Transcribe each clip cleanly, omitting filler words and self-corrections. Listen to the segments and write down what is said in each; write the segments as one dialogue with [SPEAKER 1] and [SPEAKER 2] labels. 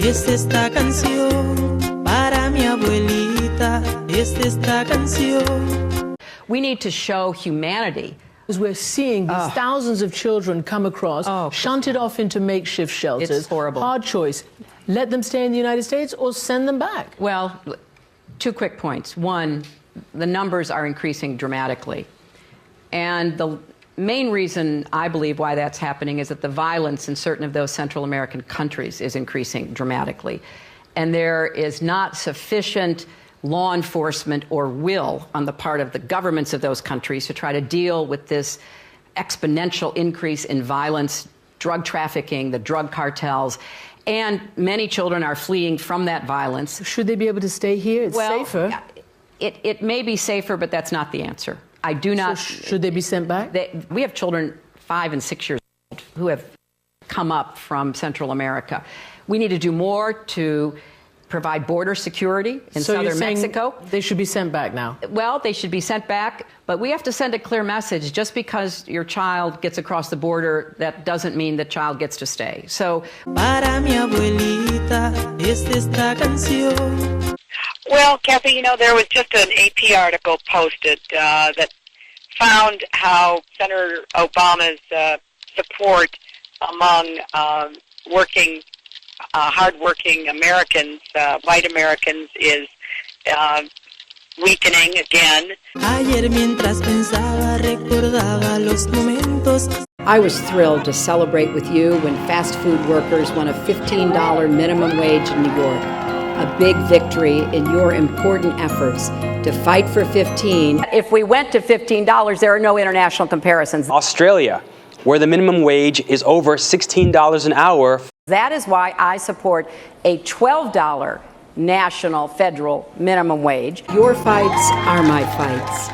[SPEAKER 1] Es esta canción para mi abuelita. Es esta canción.
[SPEAKER 2] We need to show humanity.
[SPEAKER 3] Because we're seeing these thousands of children come across, shunted off into makeshift shelters.
[SPEAKER 2] It's horrible.
[SPEAKER 3] Hard choice. Let them stay in the United States or send them back.
[SPEAKER 2] Well, 2 quick points. One, the numbers are increasing dramatically. And the main reason I believe why that's happening is that the violence in certain of those Central American countries is increasing dramatically. And there is not sufficient law enforcement or will on the part of the governments of those countries to try to deal with this exponential increase in violence, drug trafficking, the drug cartels, and many children are fleeing from that violence.
[SPEAKER 3] Should they be able to stay here? It's safer.
[SPEAKER 2] It may be safer, but that's not the answer. I do not.
[SPEAKER 3] So should they be sent back?
[SPEAKER 2] We have children 5 and 6 years old who have come up from Central America. We need to do more to provide border security in southern Mexico.
[SPEAKER 3] They should be sent back now.
[SPEAKER 2] Well, they should be sent back, but we have to send a clear message. Just because your child gets across the border, that doesn't mean the child gets to stay. So,
[SPEAKER 1] para mi abuelita es esta canción.
[SPEAKER 4] Well, Kathy, you know, there was just an AP article posted that found how Senator Obama's support among hardworking Americans, white Americans, is weakening again.
[SPEAKER 1] Ayer mientras pensaba recordaba los momentos.
[SPEAKER 5] I was thrilled to celebrate with you when fast food workers won a $15 minimum wage in New York. A big victory in your important efforts to fight for 15.
[SPEAKER 2] if we went to $15, there are no international comparisons.
[SPEAKER 6] Australia, where the minimum wage is over $16 an hour.
[SPEAKER 2] That is why I support a $12 national federal minimum wage.
[SPEAKER 5] Your fights are my fights.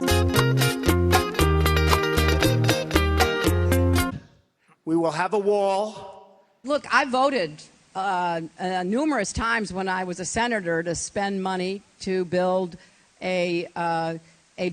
[SPEAKER 7] We will have a wall.
[SPEAKER 8] Look, I voted numerous times when I was a senator to spend money to build a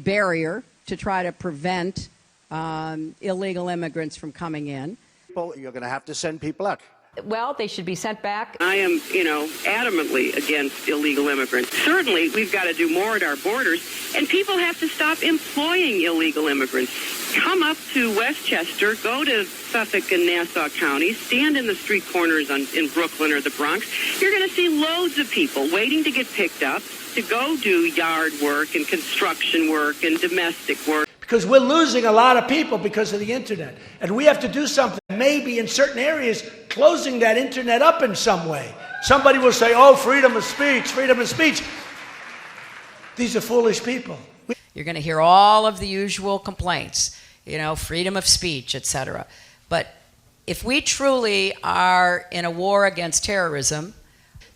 [SPEAKER 8] barrier to try to prevent illegal immigrants from coming in.
[SPEAKER 7] You're going to have to send people out.
[SPEAKER 2] Well, they should be sent back.
[SPEAKER 9] I am, adamantly against illegal immigrants. Certainly, we've got to do more at our borders, and people have to stop employing illegal immigrants. Come up to Westchester, go to Suffolk and Nassau counties, stand in the street corners in Brooklyn or the Bronx. You're going to see loads of people waiting to get picked up to go do yard work and construction work and domestic work.
[SPEAKER 7] Because we're losing a lot of people because of the internet. And we have to do something. Maybe in certain areas, closing that internet up in some way. Somebody will say, oh, freedom of speech, freedom of speech. These are foolish people.
[SPEAKER 10] You're going to hear all of the usual complaints, freedom of speech, etc. But if we truly are in a war against terrorism,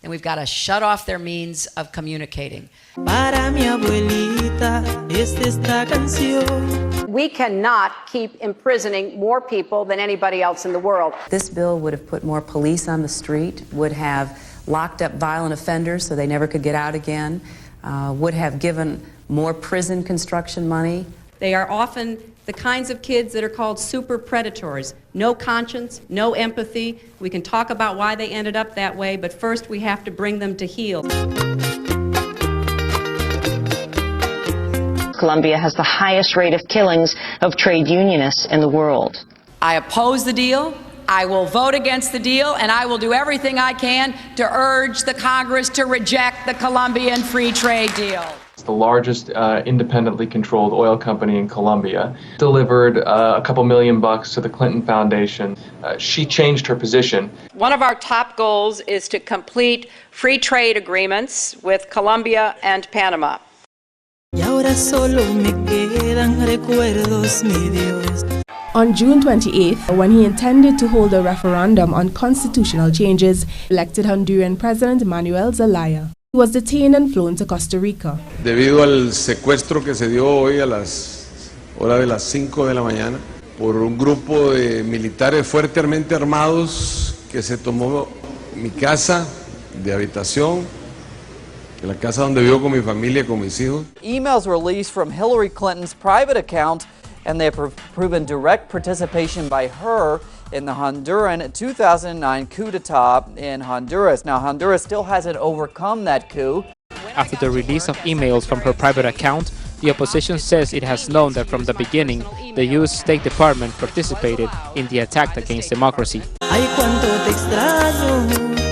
[SPEAKER 10] then we've got to shut off their means of communicating.
[SPEAKER 1] Para mi abuelita es esta canción.
[SPEAKER 2] We cannot keep imprisoning more people than anybody else in the world.
[SPEAKER 11] This bill would have put more police on the street, would have locked up violent offenders so they never could get out again, would have given more prison construction money.
[SPEAKER 8] They are often the kinds of kids that are called super predators. No conscience, no empathy. We can talk about why they ended up that way, but first we have to bring them to heel.
[SPEAKER 12] Colombia has the highest rate of killings of trade unionists in the world.
[SPEAKER 10] I oppose the deal. I will vote against the deal, and I will do everything I can to urge the Congress to reject the Colombian free trade deal.
[SPEAKER 13] It's the largest independently controlled oil company in Colombia. Delivered a couple $1 million to the Clinton Foundation. She changed her position.
[SPEAKER 2] One of our top goals is to complete free trade agreements with Colombia and Panama.
[SPEAKER 1] Y ahora solo me quedan recuerdos, mi Dios.
[SPEAKER 14] On June 28th, when he intended to hold a referendum on constitutional changes, elected Honduran President Manuel Zelaya. He was detained and flown to Costa Rica.
[SPEAKER 15] Debido al secuestro que se dio hoy a las horas de las 5 de la mañana por un grupo de militares fuertemente armados que se tomó mi casa de habitación, la casa donde vivo con mi familia, con mis hijos.
[SPEAKER 16] Emails released from Hillary Clinton's private account, and they have proven direct participation by her in the Honduran 2009 coup d'etat in Honduras. Now, Honduras still hasn't overcome that coup.
[SPEAKER 17] After the release of emails from her private account, the opposition says it has known that from the beginning, the U.S. State Department participated in the attack against democracy.
[SPEAKER 1] Ay, cuánto te extraño.